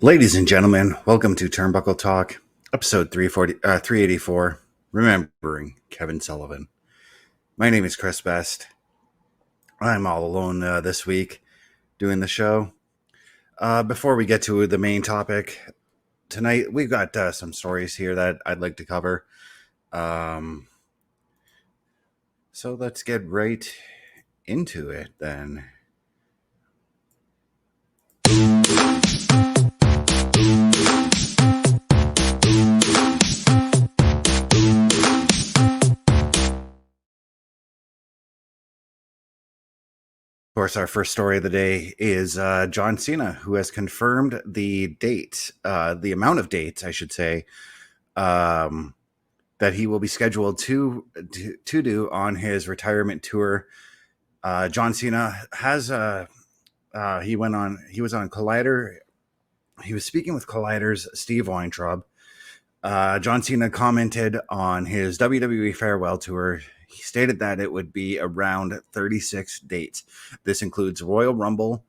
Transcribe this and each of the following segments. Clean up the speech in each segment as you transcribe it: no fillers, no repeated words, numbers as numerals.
Ladies and gentlemen, welcome to Turnbuckle Talk, episode 384, Remembering Kevin Sullivan. My name is Chris Best. I'm all alone this week doing the show. Before we get to the main topic, tonight we've got some stories here that I'd like to cover. So let's get right into it then. Of course, our first story of the day is John Cena, who has confirmed the date, the amount of dates, I should say, that he will be scheduled to do on his retirement tour. John Cena has he was on Collider. He was speaking with Collider's Steve Weintraub. John Cena commented on his WWE farewell tour. He stated that it would be around 36 dates. This includes Royal Rumble,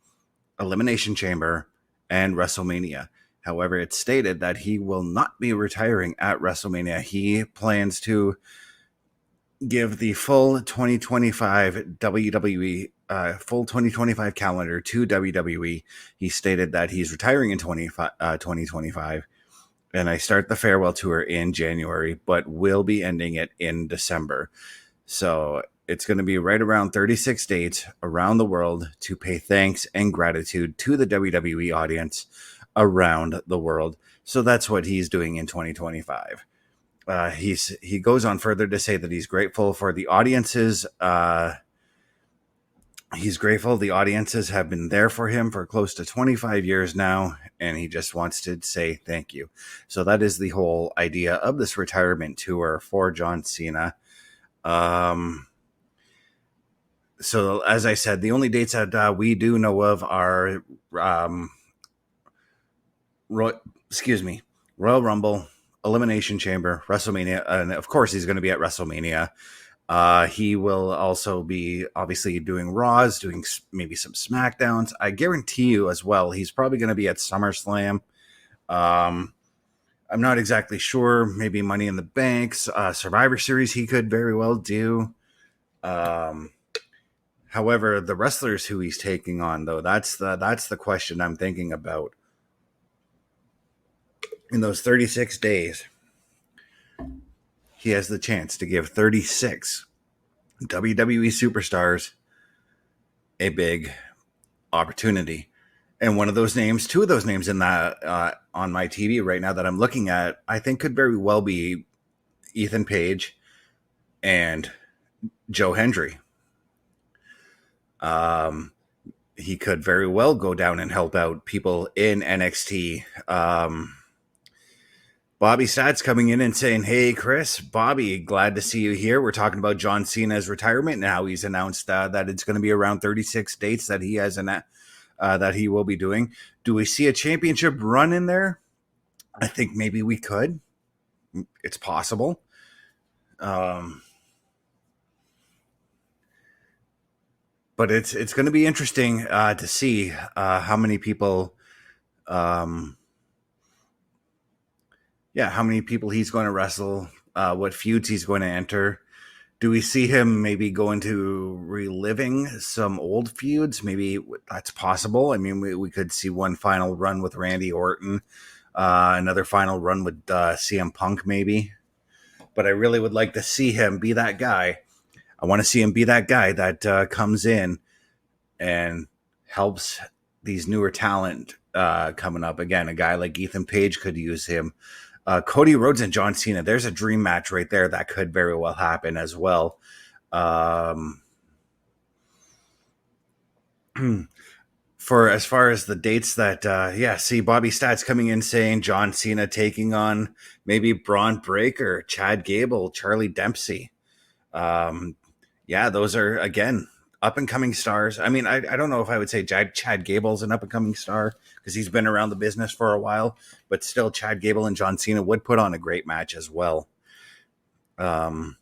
Elimination Chamber, and WrestleMania. However, it's stated that he will not be retiring at WrestleMania. He plans to give the full 2025 WWE, full 2025 calendar to WWE. He stated that he's retiring in 2025, and I start the farewell tour in January, but will be ending it in December. So it's going to be right around 36 dates around the world to pay thanks and gratitude to the WWE audience around the world. So that's what he's doing in 2025. He goes on further to say that he's grateful for the audiences. He's grateful the audiences have been there for him for close to 25 years now, and he just wants to say thank you. So that is the whole idea of this retirement tour for John Cena. So as I said, the only dates that we do know of are Royal Rumble, Elimination Chamber, WrestleMania, and of course he's going to be at WrestleMania. He will also be obviously doing Raws, doing maybe some SmackDowns. I guarantee you as well, he's probably going to be at SummerSlam. I'm not exactly sure. Maybe Money in the Banks, Survivor Series he could very well do. However, the wrestlers who he's taking on, though, that's the question I'm thinking about. In those 36 days, he has the chance to give 36 WWE superstars a big opportunity. And one of those names, two of those names in that on my TV right now that I'm looking at, I think could very well be Ethan Page and Joe Hendry. He could very well go down and help out people in NXT. Bobby Stats coming in and saying, "Hey, Chris, Bobby, glad to see you here. We're talking about John Cena's retirement now. He's announced that it's going to be around 36 dates that he has that he will be doing. Do we see a championship run in there? I think maybe we could. It's possible. But it's going to be interesting to see how many people, how many people he's going to wrestle, what feuds he's going to enter. Do we see him maybe go into reliving some old feuds? Maybe that's possible. I mean, we could see one final run with Randy Orton, another final run with CM Punk, maybe. But I really would like to see him be that guy. I want to see him be that guy that comes in and helps these newer talent coming up. Again, a guy like Ethan Page could use him. Cody Rhodes and John Cena, there's a dream match right there that could very well happen as well. For as far as the dates that, see Bobby Stats coming in saying John Cena taking on maybe Braun Breaker, Chad Gable, Charlie Dempsey. Those are, again, up-and-coming stars. I mean, I don't know if I would say Chad Gable's an up-and-coming star because he's been around the business for a while, but still Chad Gable and John Cena would put on a great match as well. I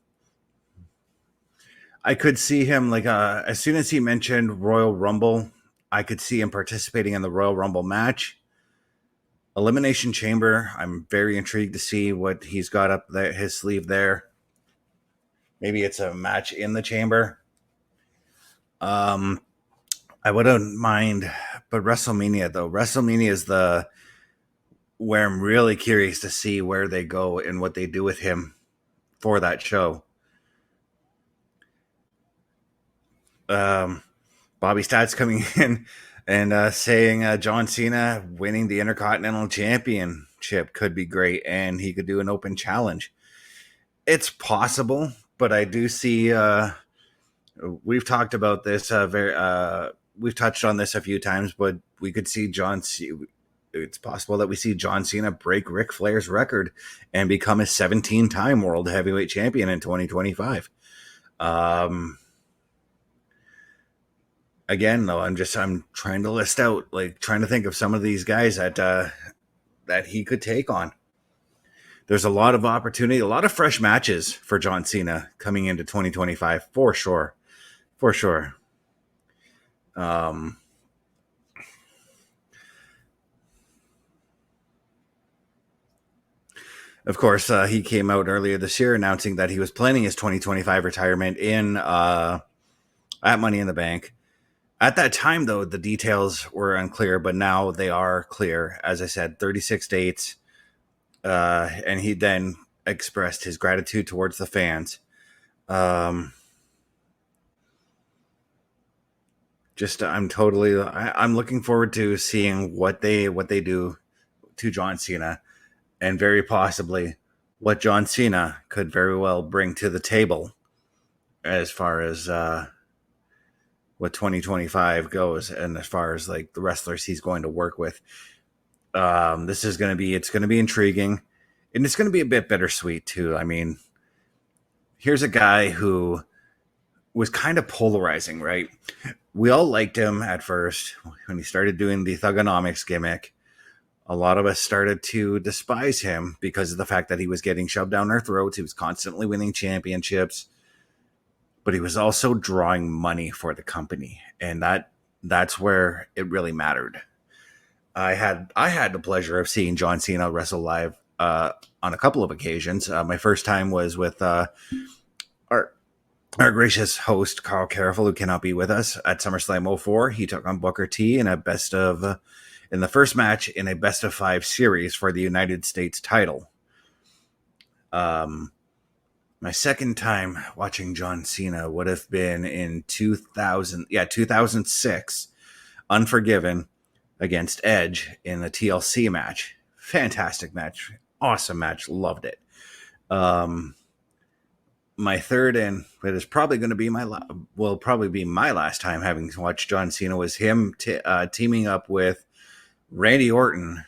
could see him, like, as soon as he mentioned Royal Rumble, I could see him participating in the Royal Rumble match. Elimination Chamber. I'm very intrigued to see what he's got up there, his sleeve there. Maybe it's a match in the chamber. I wouldn't mind, but WrestleMania though. WrestleMania is the where I'm really curious to see where they go and what they do with him for that show. Bobby Stats coming in and saying John Cena winning the Intercontinental Championship could be great, and he could do an open challenge. It's possible, but I do see. We've talked about this. We've touched on this a few times, but we could see it's possible that we see John Cena break Ric Flair's record and become a 17-time World Heavyweight Champion in 2025. Again, though, I'm trying to list out, like, trying to think of some of these guys that he could take on. There's a lot of opportunity, a lot of fresh matches for John Cena coming into 2025 for sure. Of course, he came out earlier this year announcing that he was planning his 2025 retirement at Money in the Bank. At that time, though, the details were unclear, but now they are clear. As I said, 36 dates. And he then expressed his gratitude towards the fans. I'm looking forward to seeing what they do to John Cena, and very possibly what John Cena could very well bring to the table as far as what 2025 goes, and as far as like the wrestlers he's going to work with. It's going to be intriguing, and it's going to be a bit bittersweet too. I mean, here's a guy who was kind of polarizing, right? We all liked him at first when he started doing the Thugonomics gimmick. A lot of us started to despise him because of the fact that he was getting shoved down our throats. He was constantly winning championships, but he was also drawing money for the company, and that's where it really mattered. I had the pleasure of seeing John Cena wrestle live on a couple of occasions. My first time was with our gracious host Carl Careful, who cannot be with us, at SummerSlam 04. He took on Booker T in the first match in a best of 5 series for the United States title. My second time watching John Cena would have been in 2006, Unforgiven, against Edge in the TLC match. Fantastic match. Awesome match. Loved it. My third, and it is probably going to be my last time having watched John Cena, was him teaming up with Randy Orton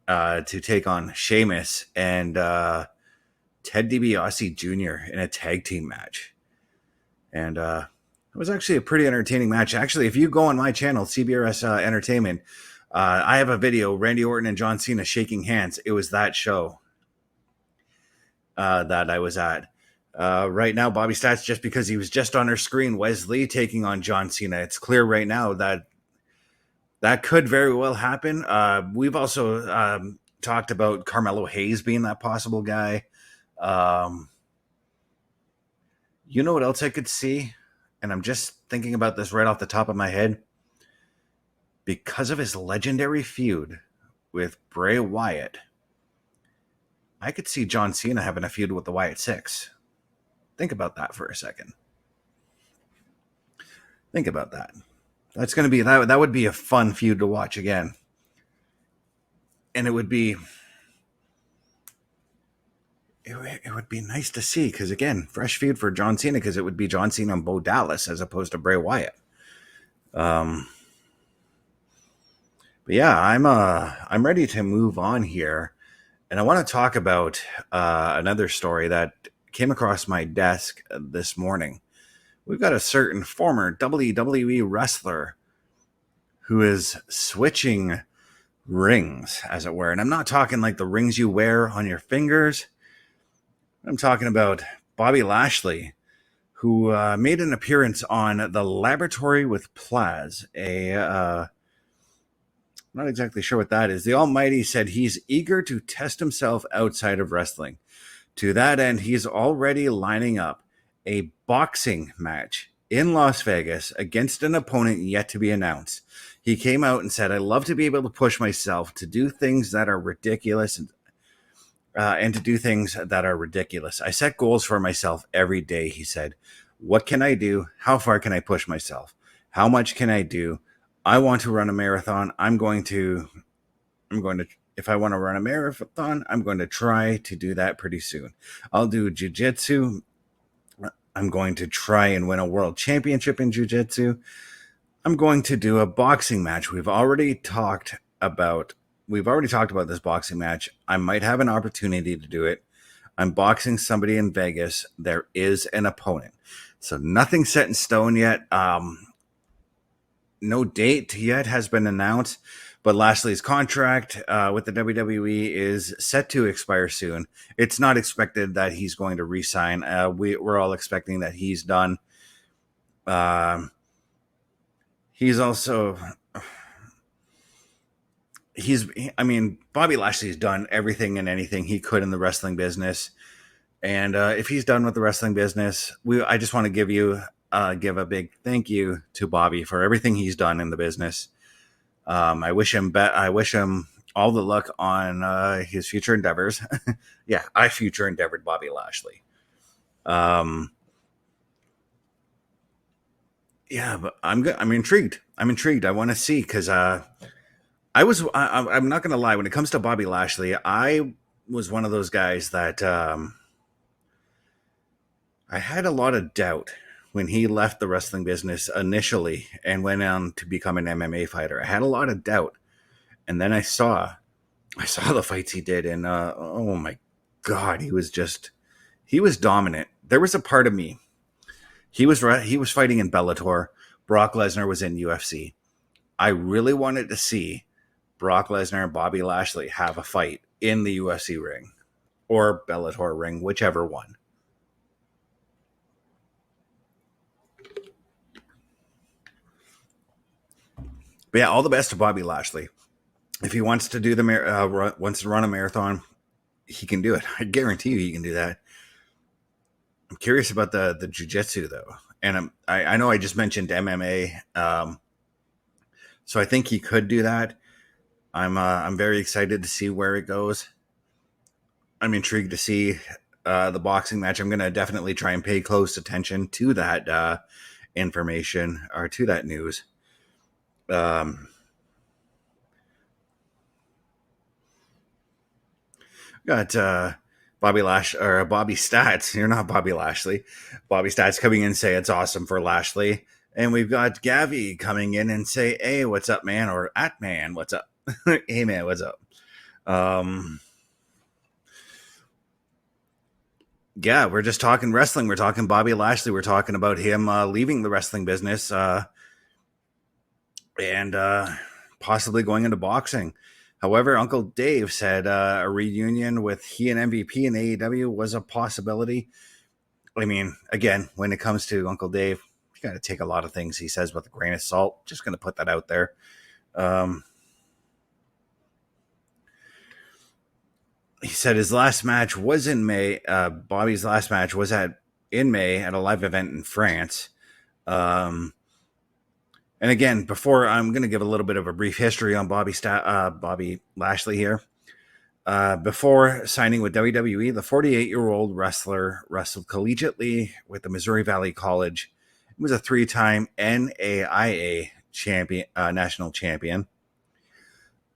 to take on Sheamus and Ted DiBiase Jr. in a tag team match. And it was actually a pretty entertaining match. Actually, if you go on my channel, CBRS Entertainment, I have a video, Randy Orton and John Cena shaking hands. It was that show that I was at. Right now, Bobby Stats, just because he was just on our screen, Wesley taking on John Cena. It's clear right now that could very well happen. We've also talked about Carmelo Hayes being that possible guy. You know what else I could see? And I'm just thinking about this right off the top of my head. Because of his legendary feud with Bray Wyatt, I could see John Cena having a feud with the Wyatt Six. Think about that for a second. Think about that. That's going to be that would be a fun feud to watch again. And it would be nice to see, because again, fresh feud for John Cena, because it would be John Cena and Bo Dallas as opposed to Bray Wyatt. But yeah, I'm ready to move on here, and I want to talk about another story that came across my desk this morning. We've got a certain former WWE wrestler who is switching rings, as it were. And I'm not talking like the rings you wear on your fingers. I'm talking about Bobby Lashley, who made an appearance on The Laboratory with Plaz, not exactly sure what that is. The Almighty said he's eager to test himself outside of wrestling. To that end, he's already lining up a boxing match in Las Vegas against an opponent yet to be announced. He came out and said, I love to be able to push myself to do things that are ridiculous and to do things that are ridiculous. I set goals for myself every day, he said. What can I do? How far can I push myself? How much can I do? I want to run a marathon. If I want to run a marathon, I'm going to try to do that pretty soon. I'll do jiu-jitsu. I'm going to try and win a world championship in jiu-jitsu. I'm going to do a boxing match. We've already talked about this boxing match. I might have an opportunity to do it. I'm boxing somebody in Vegas. There is an opponent. So nothing set in stone yet. No date yet has been announced, but Lashley's contract with the WWE is set to expire soon. It's not expected that he's going to re-sign. We're all expecting that he's done. Bobby Lashley's done everything and anything he could in the wrestling business. And if he's done with the wrestling business, I just want to give a big thank you to Bobby for everything he's done in the business. I wish him all the luck on his future endeavors. Yeah, I future endeavored Bobby Lashley. Yeah, but I'm intrigued. I want to see because I'm not going to lie. When it comes to Bobby Lashley, I was one of those guys that I had a lot of doubt when he left the wrestling business initially and went on to become an MMA fighter. I had a lot of doubt. And then I saw the fights he did, and oh my God, he was dominant. There was a part of me. He was fighting in Bellator. Brock Lesnar was in UFC. I really wanted to see Brock Lesnar and Bobby Lashley have a fight in the UFC ring or Bellator ring, whichever one. But yeah, all the best to Bobby Lashley. If he wants to do wants to run a marathon, he can do it. I guarantee you he can do that. I'm curious about the jiu-jitsu though. And I know I just mentioned MMA. So I think he could do that. I'm very excited to see where it goes. I'm intrigued to see the boxing match. I'm going to definitely try and pay close attention to that information or to that news. Got Bobby Stats. You're not Bobby Lashley. Bobby Stats coming in and say it's awesome for Lashley. And we've got Gavi coming in and say, hey, what's up, man? Or at man, what's up? Hey, man, what's up? Yeah, we're just talking wrestling. We're talking Bobby Lashley. We're talking about him leaving the wrestling business and possibly going into boxing. However, Uncle Dave said a reunion with he and MVP in AEW was a possibility. I mean, again, when it comes to Uncle Dave, you got to take a lot of things he says with a grain of salt. Just going to put that out there. He said his last match was in May. Bobby's last match was in May at a live event in France. And again, before I'm going to give a little bit of a brief history on Bobby Lashley here. Before signing with WWE, the 48-year-old wrestler wrestled collegiately with the Missouri Valley College. He was a 3-time NAIA champion, national champion.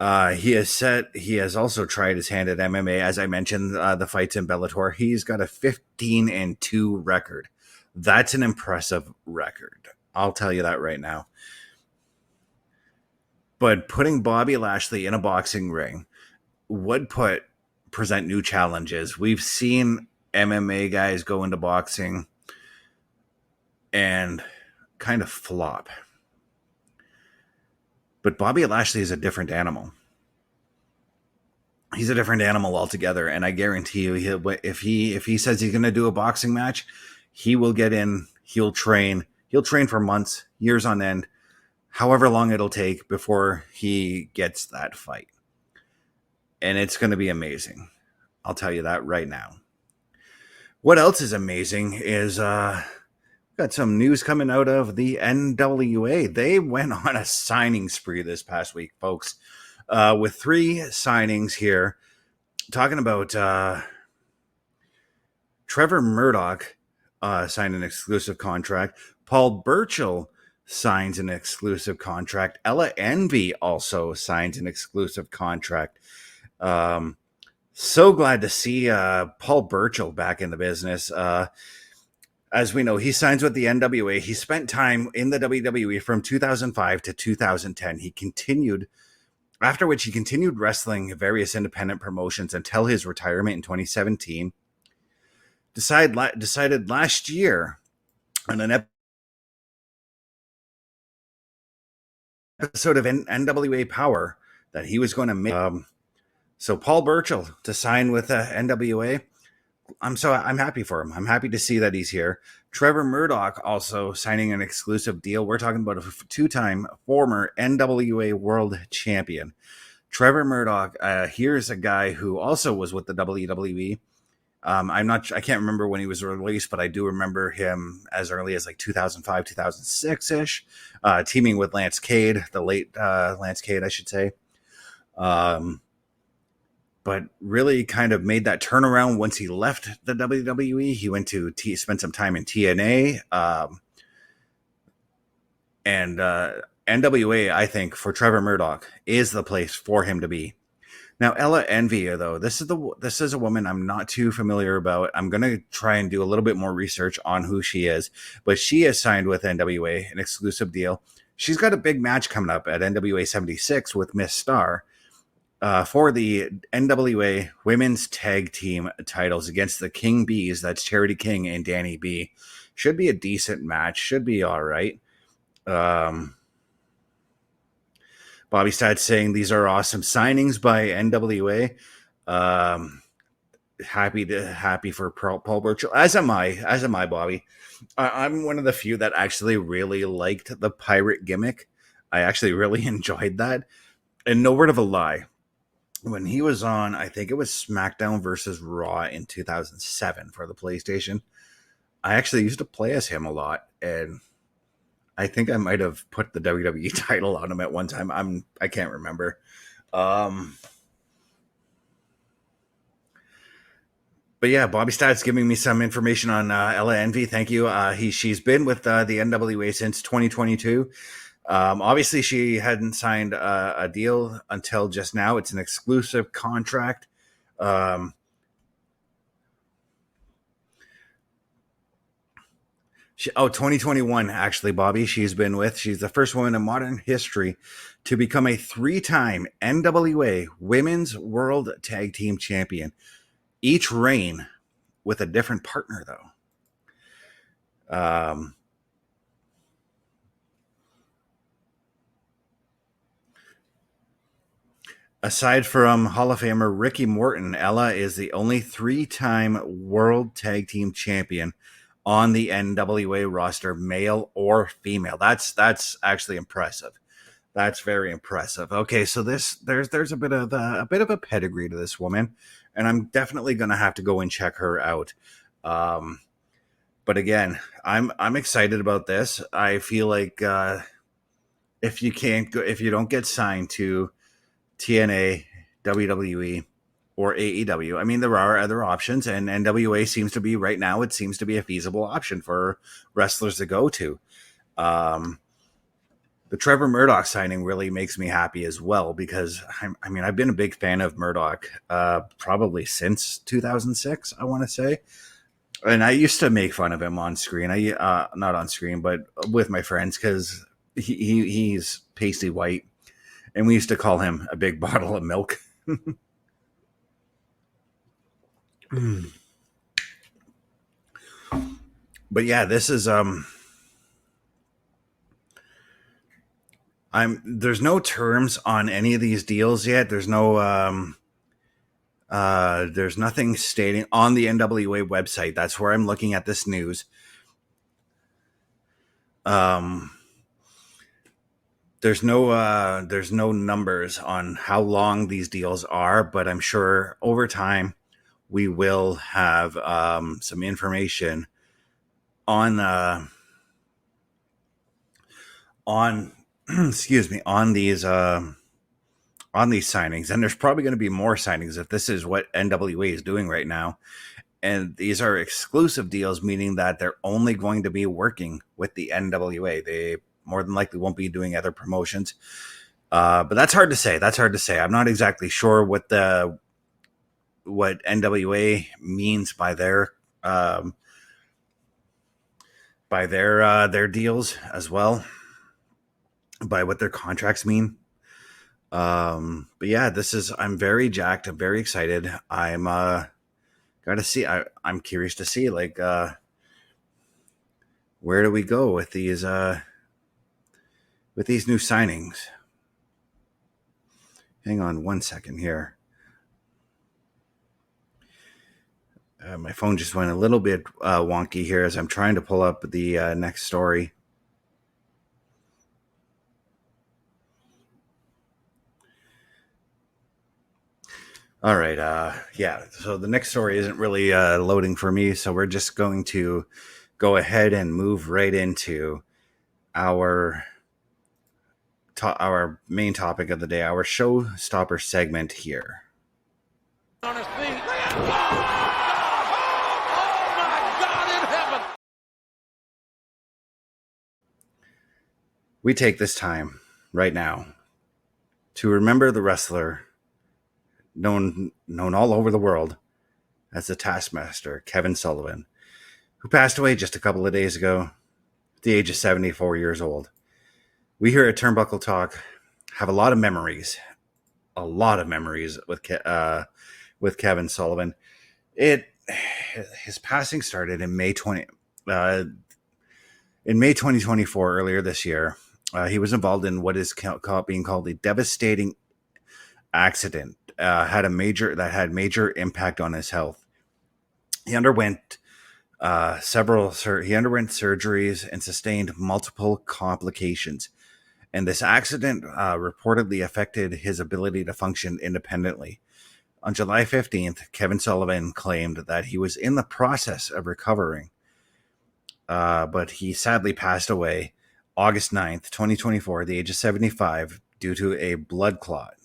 He has also tried his hand at MMA. As I mentioned, the fights in Bellator. He's got a 15-2 record. That's an impressive record. I'll tell you that right now. But putting Bobby Lashley in a boxing ring would present new challenges. We've seen MMA guys go into boxing and kind of flop. But Bobby Lashley is a different animal. He's a different animal altogether, and I guarantee you, if he says he's going to do a boxing match, he will get in. He'll train for months, years on end. however long it'll take before he gets that fight. And it's going to be amazing. I'll tell you that right now. What else is amazing is got some news coming out of the NWA. They went on a signing spree this past week, folks, with 3 signings here. Talking about Trevor Murdoch signed an exclusive contract. Paul Burchill signs an exclusive contract. Ella Envy also signs an exclusive contract. So glad to see Paul Burchill back in the business. As we know, he signs with the NWA. He spent time in the WWE from 2005 to 2010. He continued, after which he continued wrestling various independent promotions until his retirement in 2017. Decided last year on an episode of NWA Power that he was going to make. So Paul Burchill to sign with NWA. I'm happy for him. I'm happy to see that he's here. Trevor Murdoch also signing an exclusive deal. We're talking about a 2-time former NWA World Champion. Trevor Murdoch, here's a guy who also was with the WWE. I can't remember when he was released, but I do remember him as early as like 2005, 2006 ish, teaming with Lance Cade, the late Lance Cade, I should say. But really kind of made that turnaround once he left the WWE. He went to spent some time in TNA, and NWA. I think for Trevor Murdoch is the place for him to be. Now, Ella Envy, though, this is a woman I'm not too familiar about. I'm gonna try and do a little bit more research on who she is, but she is signed with NWA, an exclusive deal. She's got a big match coming up at NWA 76 with Miss Star. For the NWA Women's Tag Team titles against the King Bees. That's Charity King and Danny B. Should be a decent match. Should be all right. Bobby Stad saying these are awesome signings by NWA. Happy for Paul Burchill. As am I, Bobby. I'm one of the few that actually really liked the pirate gimmick. I actually really enjoyed that. And no word of a lie. When he was on, I think it was SmackDown versus Raw in 2007 for the PlayStation, I actually used to play as him a lot, and I think I might have put the WWE title on him at one time. I can't remember. But yeah, Bobby Stad's giving me some information on Ella Envy. Thank you. She's been with the NWA since 2022. Obviously, she hadn't signed a deal until just now. It's an exclusive contract. 2021, actually, Bobby, she's the first woman in modern history to become a 3-time NWA Women's World Tag Team Champion. Each reign with a different partner, though. Aside from Hall of Famer Ricky Morton, Ella is the only 3-time World Tag Team Champion on the NWA roster, male or female. That's actually impressive. That's very impressive. Okay, so there's a bit of a pedigree to this woman, and I'm definitely gonna have to go and check her out. But again, I'm excited about this. I feel like if you don't get signed to TNA, WWE, or AEW. I mean, there are other options, and NWA seems to be right now. It seems to be a feasible option for wrestlers to go to. The Trevor Murdoch signing really makes me happy as well because I've been a big fan of Murdoch probably since 2006. I want to say, and I used to make fun of him on screen. Not on screen, but with my friends because he's pasty white. And we used to call him a big bottle of milk. But yeah, this is there's no terms on any of these deals yet. There's no there's nothing stating on the NWA website. That's where I'm looking at this news. there's no numbers on how long these deals are, but I'm sure over time we will have some information on excuse me, on these signings. And there's probably going to be more signings if this is what NWA is doing right now. And these are exclusive deals, meaning that they're only going to be working with the NWA. They more than likely won't be doing other promotions. But that's hard to say. I'm not exactly sure what NWA means by their deals as well, by what their contracts mean. But yeah, I'm very jacked. I'm very excited. I'm gotta see. I'm curious to see, like, where do we go with these new signings? Hang on one second here. My phone just went a little bit wonky here as I'm trying to pull up the next story. All right. Yeah. So the next story isn't really loading for me. So we're just going to go ahead and move right into our main topic of the day, our Showstopper segment here. On his feet. Oh my God in heaven. We take this time right now to remember the wrestler known all over the world as the Taskmaster, Kevin Sullivan, who passed away just a couple of days ago at the age of 74 years old. We here at Turnbuckle Talk have a lot of memories with Kevin Sullivan. His passing started in May 2024, earlier this year. He was involved in what is being called a devastating accident. Had major impact on his health. He underwent surgeries and sustained multiple complications. And this accident reportedly affected his ability to function independently. On July 15th, Kevin Sullivan claimed that he was in the process of recovering, but he sadly passed away August 9th, 2024, at the age of 75, due to a blood clot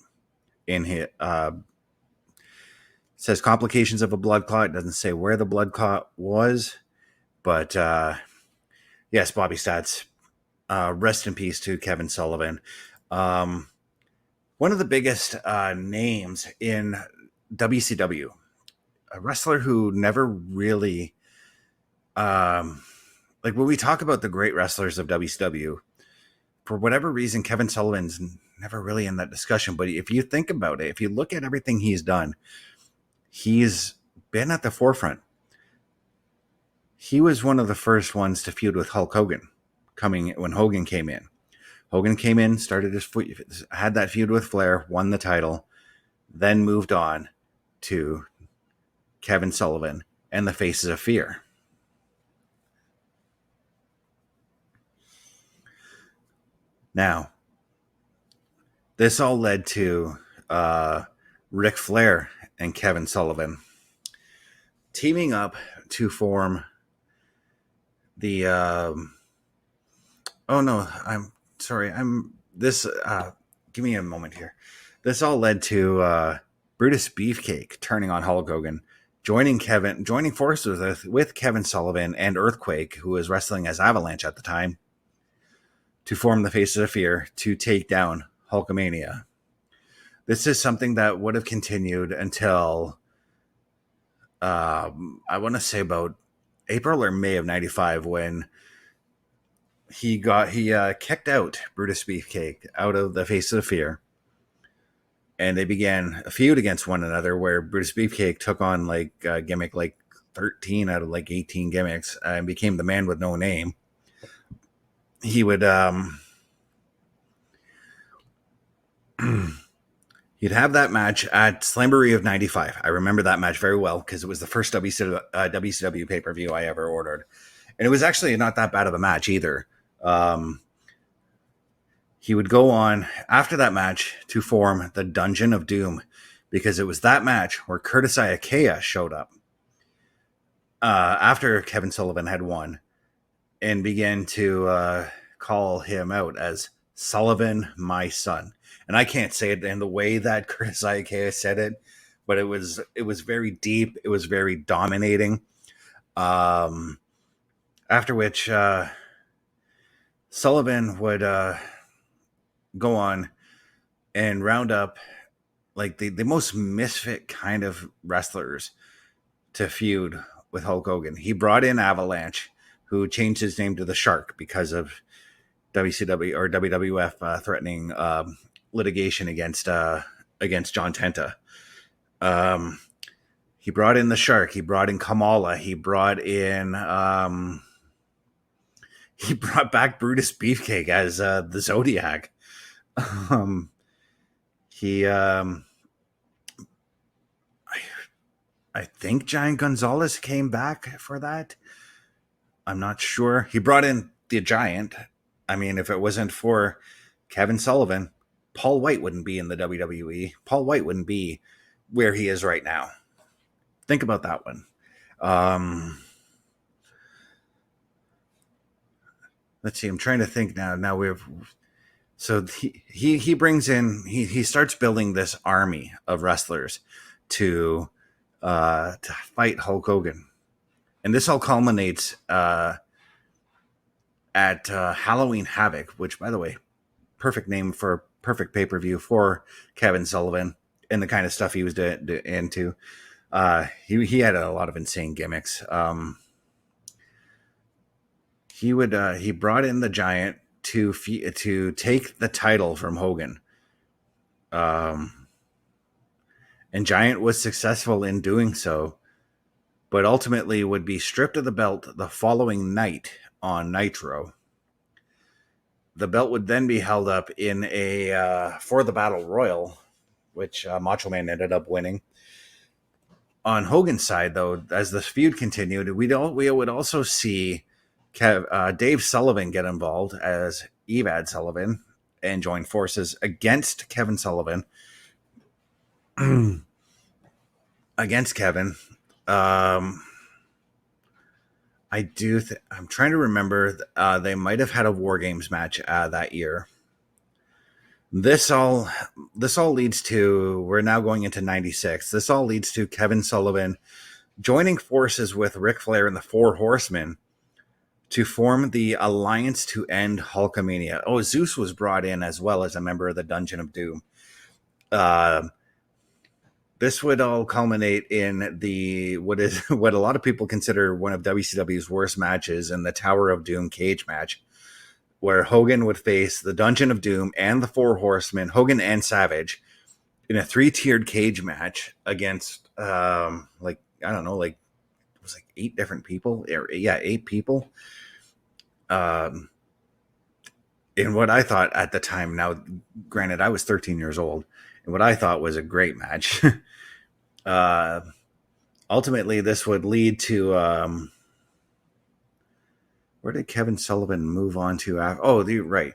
in his. Says complications of a blood clot. It doesn't say where the blood clot was, but yes, Bobby Stats. Rest in peace to Kevin Sullivan. One of the biggest names in WCW, a wrestler who never really, like when we talk about the great wrestlers of WCW, for whatever reason, Kevin Sullivan's never really in that discussion. But if you think about it, if you look at everything he's done, he's been at the forefront. He was one of the first ones to feud with Hulk Hogan when Hogan came in. Hogan came in, had that feud with Flair, won the title, then moved on to Kevin Sullivan and the Faces of Fear. Now, this all led to Ric Flair and Kevin Sullivan teaming up to form the give me a moment here. This all led to Brutus Beefcake turning on Hulk Hogan, joining forces with Kevin Sullivan and Earthquake, who was wrestling as Avalanche at the time, to form the Faces of Fear to take down Hulkamania. This is something that would have continued until I want to say about April or May of '95, when he kicked out Brutus Beefcake out of the Faces of Fear, and they began a feud against one another, where Brutus Beefcake took on gimmick 13 out of 18 gimmicks and became the man with no name. He would he'd have that match at Slamboree of '95. I remember that match very well because it was the first WCW pay-per-view I ever ordered. And it was actually not that bad of a match either. He would go on after that match to form the Dungeon of Doom, because it was that match where Curtis Iakea showed up after Kevin Sullivan had won and began to call him out as Sullivan, my son. And I can't say it in the way that Curtis Iakea said it, but it was very deep. It was very dominating. After which Sullivan would go on and round up like the most misfit kind of wrestlers to feud with Hulk Hogan. He brought in Avalanche, who changed his name to the Shark because of WCW or WWF threatening litigation against John Tenta. He brought in the Shark. He brought in Kamala. He brought back Brutus Beefcake as the Zodiac. I think Giant Gonzalez came back for that. I'm not sure. He brought in the Giant. I mean, if it wasn't for Kevin Sullivan, Paul White wouldn't be in the WWE. Paul White wouldn't be where he is right now. Think about that one. Let's see. I'm trying to think now. So he brings in, he starts building this army of wrestlers to fight Hulk Hogan. And this all culminates at Halloween Havoc, which, by the way, perfect name for perfect pay-per-view for Kevin Sullivan and the kind of stuff he was into. He had a lot of insane gimmicks. He brought in the Giant to take the title from Hogan. And Giant was successful in doing so, but ultimately would be stripped of the belt the following night on Nitro. The belt would then be held up in for the Battle Royal, which Macho Man ended up winning. On Hogan's side, though, as the feud continued, we would also see Dave Sullivan get involved as Evad Sullivan and join forces against Kevin Sullivan. Against Kevin. I'm trying to remember. They might have had a War Games match that year. This all leads to, we're now going into 96. This all leads to Kevin Sullivan joining forces with Ric Flair and the Four Horsemen to form the Alliance to End Hulkamania. Oh, Zeus was brought in as well as a member of the Dungeon of Doom. This would all culminate in what a lot of people consider one of WCW's worst matches, in the Tower of Doom cage match, where Hogan would face the Dungeon of Doom and the Four Horsemen, Hogan and Savage, in a 3-tiered cage match against it was 8 different people. 8 people. In what I thought at the time, now granted I was 13 years old, and what I thought was a great match. Ultimately, this would lead to where did Kevin Sullivan move on to? Right.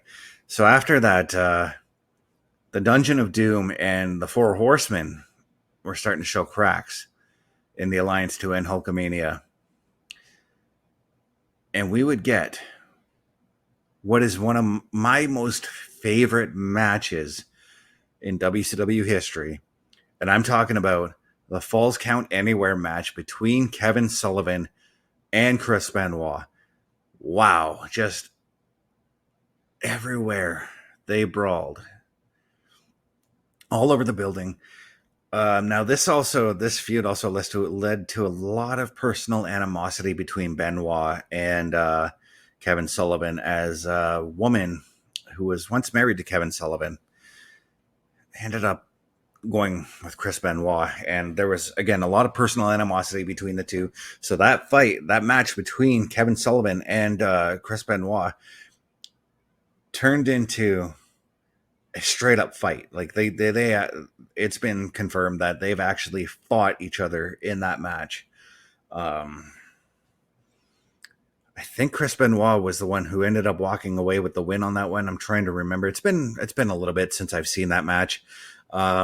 So after that, the Dungeon of Doom and the Four Horsemen were starting to show cracks in the Alliance to End Hulkamania. And we would get what is one of my most favorite matches in WCW history. And I'm talking about the Falls Count Anywhere match between Kevin Sullivan and Chris Benoit. Wow, just everywhere they brawled. All over the building. Now, this feud also led to a lot of personal animosity between Benoit and Kevin Sullivan, as a woman who was once married to Kevin Sullivan ended up going with Chris Benoit, and there was, again, a lot of personal animosity between the two. So that match between Kevin Sullivan and Chris Benoit turned into a straight up fight. Like they it's been confirmed that they've actually fought each other in that match. I think Chris Benoit was the one who ended up walking away with the win on that one. I'm trying to remember. It's been a little bit since I've seen that match. But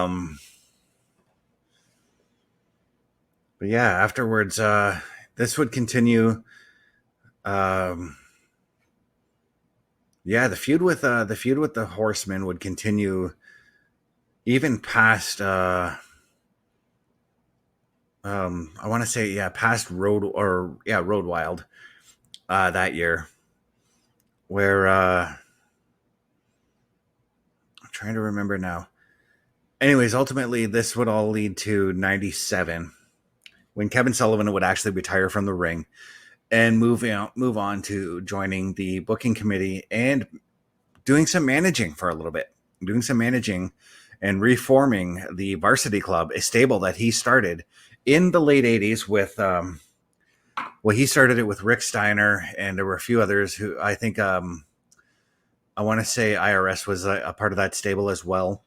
yeah, afterwards, this would continue. Yeah, the feud with the Horsemen would continue even past. I want to say past Road Wild that year, where I'm trying to remember now. Anyways, ultimately, this would all lead to '97, when Kevin Sullivan would actually retire from the ring and move on to joining the booking committee and doing some managing for a little bit, doing some managing and reforming the Varsity Club, a stable that he started in the late '80s with. He started it with Rick Steiner, and there were a few others who I think I want to say IRS was a part of that stable as well.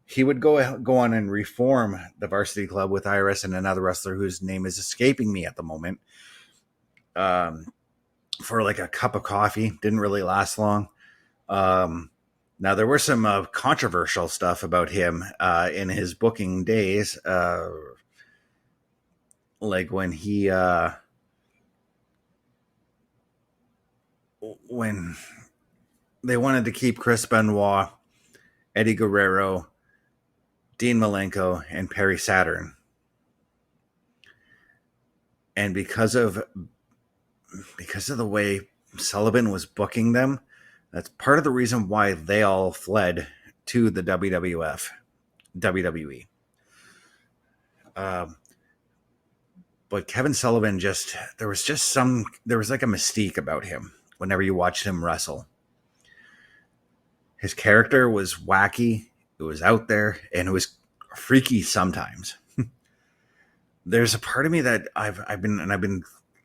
He would go on and reform the Varsity Club with IRS and another wrestler whose name is escaping me at the moment. For like a cup of coffee. Didn't really last long. Now, there were some controversial stuff about him in his booking days. Like when he... when they wanted to keep Chris Benoit, Eddie Guerrero, Dean Malenko, and Perry Saturn. And because of the way Sullivan was booking them, that's part of the reason why they all fled to the WWE. But Kevin Sullivan there was like a mystique about him whenever you watched him wrestle. His character was wacky, it was out there, and it was freaky sometimes. There's a part of me that I've been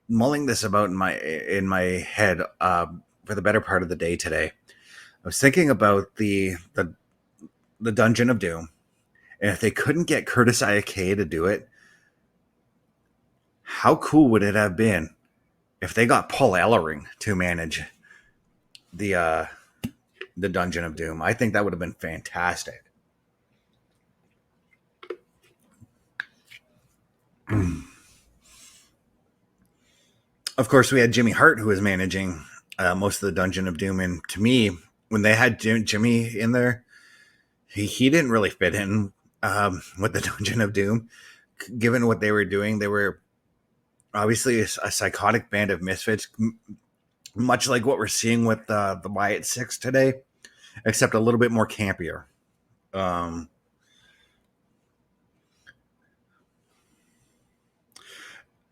mulling this about in my head for the better part of the day today. I was thinking about the Dungeon of Doom, and if they couldn't get Curtis Iake to do it, how cool would it have been if they got Paul Ellering to manage the Dungeon of Doom? I think that would have been fantastic. Of course, we had Jimmy Hart, who was managing most of the Dungeon of Doom, and to me, when they had Jimmy in there, he didn't really fit in with the Dungeon of Doom. Given what they were doing, they were obviously a psychotic band of misfits, much like what we're seeing with the Wyatt Six today, except a little bit more campier.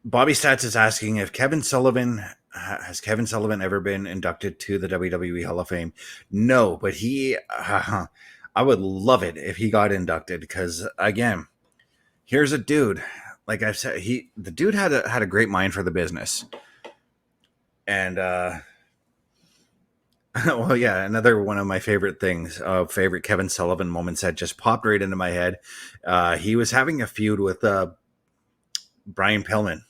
Bobby Stats is asking if Kevin Sullivan ever been inducted to the WWE Hall of Fame? No, but I would love it if he got inducted, because again, here's a dude. Like I've said, the dude had a great mind for the business, and well, yeah, another one of my favorite things, favorite Kevin Sullivan moments that just popped right into my head. He was having a feud with Brian Pillman.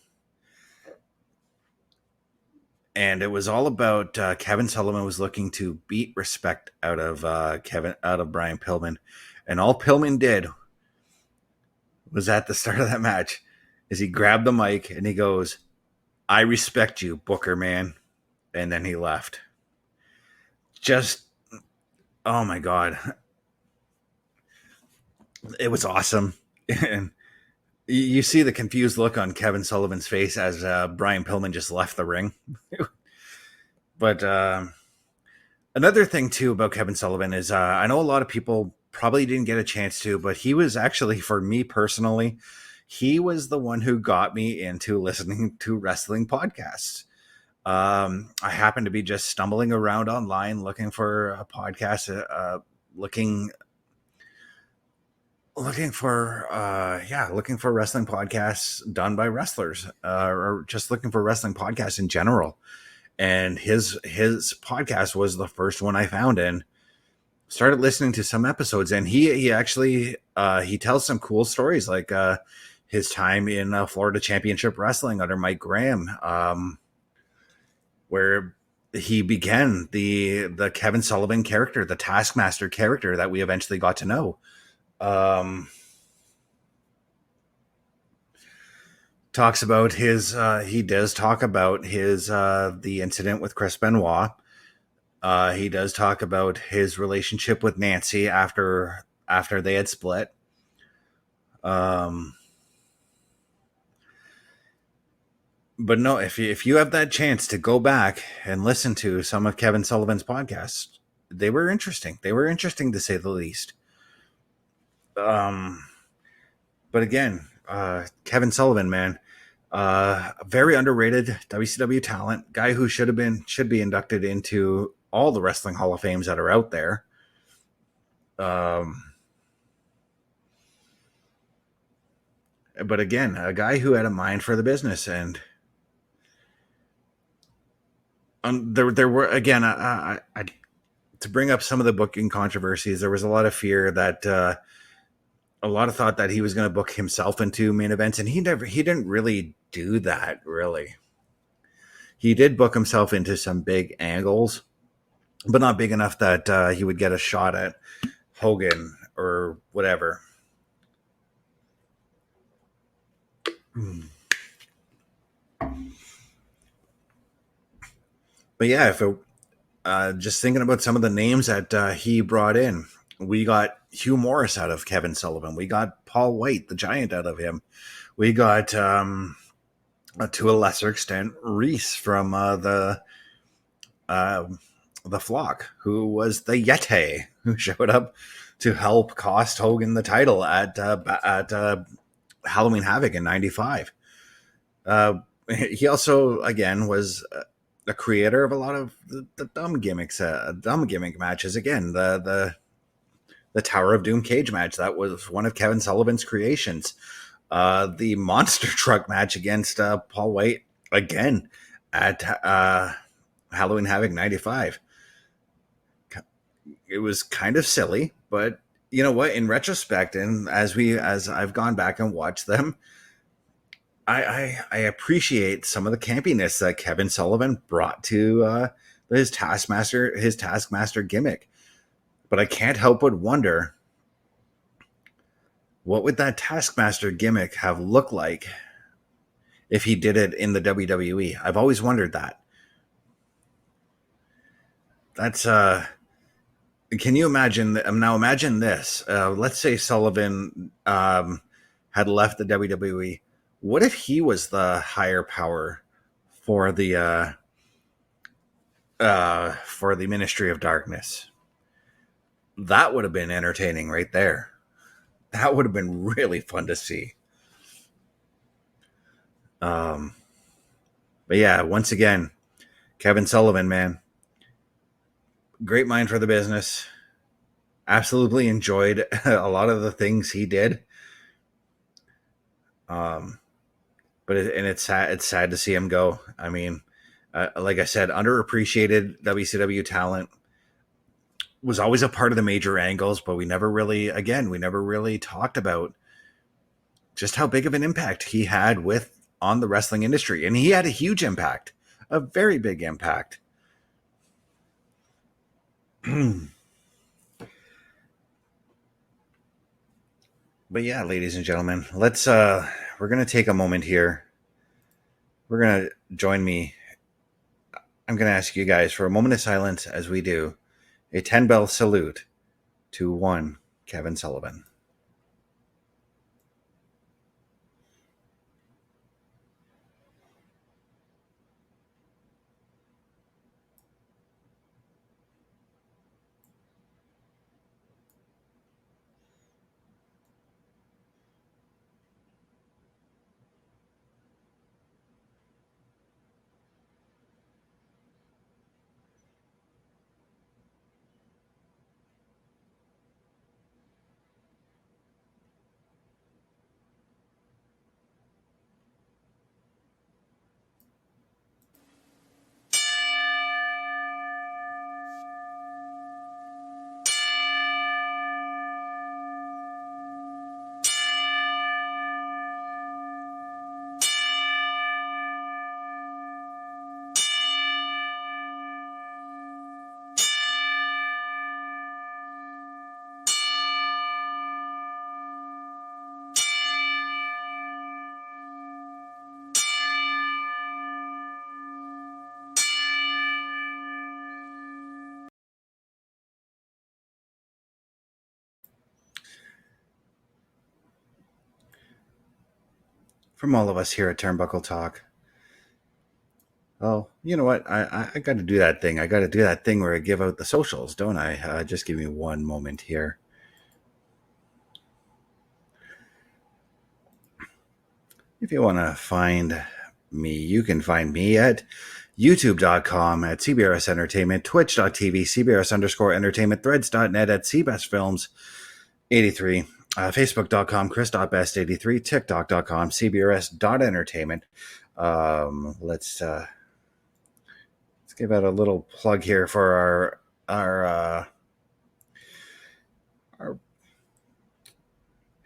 And it was all about Kevin Sullivan was looking to beat respect out of Brian Pillman. And all Pillman did was at the start of that match is he grabbed the mic and he goes, "I respect you, Booker man." And then he left. Just, oh my God. It was awesome. And you see the confused look on Kevin Sullivan's face as Brian Pillman just left the ring. But another thing, too, about Kevin Sullivan is I know a lot of people probably didn't get a chance to, but he was actually, for me personally, he was the one who got me into listening to wrestling podcasts. I happened to be just stumbling around online looking for a podcast, looking for wrestling podcasts done by wrestlers, or just looking for wrestling podcasts in general. And his podcast was the first one I found, and started listening to some episodes. And he actually he tells some cool stories, like his time in Florida Championship Wrestling under Mike Graham. where he began the Kevin Sullivan character, the Taskmaster character that we eventually got to know. Talks about his he does talk about his the incident with Chris Benoit. He does talk about his relationship with Nancy after they had split. But no, if you have that chance to go back and listen to some of Kevin Sullivan's podcasts, they were interesting. They were interesting to say the least. Um, but again, Kevin Sullivan, man, very underrated WCW talent, guy who should be inducted into all the wrestling Hall of Fames that are out there. But again, a guy who had a mind for the business, and there were again, to bring up some of the booking controversies, there was a lot of fear that a lot of thought that he was going to book himself into main events, and he didn't really do that. Really, he did book himself into some big angles, but not big enough that he would get a shot at Hogan or whatever. But yeah, if it, just thinking about some of the names that he brought in, we got Hugh Morris out of Kevin Sullivan. We got Paul White, the Giant, out of him. We got, to a lesser extent, Reese from the Flock, who was the Yeti, who showed up to help cost Hogan the title at Halloween Havoc in '95. He also, again, was the creator of a lot of the dumb gimmicks, dumb gimmick matches. Again, the Tower of Doom cage match, that was one of Kevin Sullivan's creations. The monster truck match against Paul White, again, at Halloween Havoc '95. It was kind of silly, but you know what? In retrospect, and as I've gone back and watched them, I appreciate some of the campiness that Kevin Sullivan brought to his Taskmaster gimmick. But I can't help but wonder, what would that Taskmaster gimmick have looked like if he did it in the WWE? I've always wondered that. That's can you imagine? Now imagine this. Let's say Sullivan had left the WWE. What if he was the higher power for the Ministry of Darkness? That would have been entertaining right there. That would have been really fun to see. But yeah, once again, Kevin Sullivan, man, great mind for the business. Absolutely enjoyed a lot of the things he did. But it's sad. It's sad to see him go. I mean, like I said, underappreciated WCW talent, was always a part of the major angles, but we never really talked about just how big of an impact he had on the wrestling industry. And he had a huge impact, a very big impact. But yeah, ladies and gentlemen, we're going to take a moment here. We're going to join me. I'm going to ask you guys for a moment of silence as we do a 10-bell salute to one Kevin Sullivan. from all of us here at Turnbuckle Talk. Oh, you know what? I got to do that thing. I got to do that thing where I give out the socials, don't I? Just give me one moment here. If you want to find me, you can find me at youtube.com at CBRS Entertainment, twitch.tv, CBRS_entertainment, threads.net at CBestFilms83, facebook.com, chris.best83, tiktok.com, CBRS.entertainment. Let's give out a little plug here for our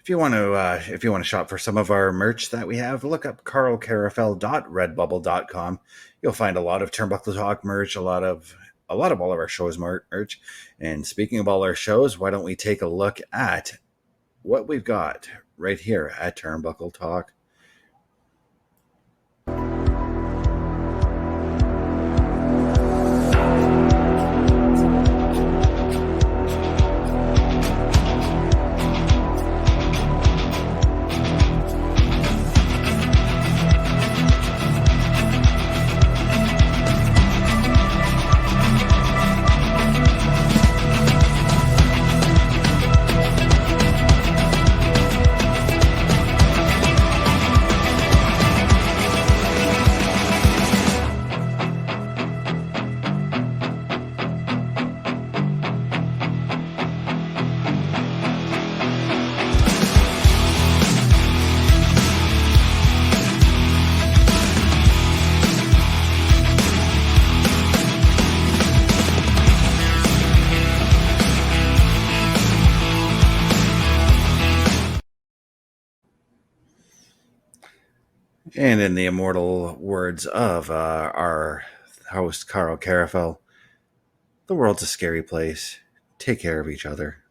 if you want to shop for some of our merch that we have, look up carlcarafel.redbubble.com. You'll find a lot of Turnbuckle Talk merch, a lot of all of our shows merch. And speaking of all our shows, why don't we take a look at what we've got right here at Turnbuckle Talk. And in the immortal words of our host, Carl Carafel, the world's a scary place. Take care of each other.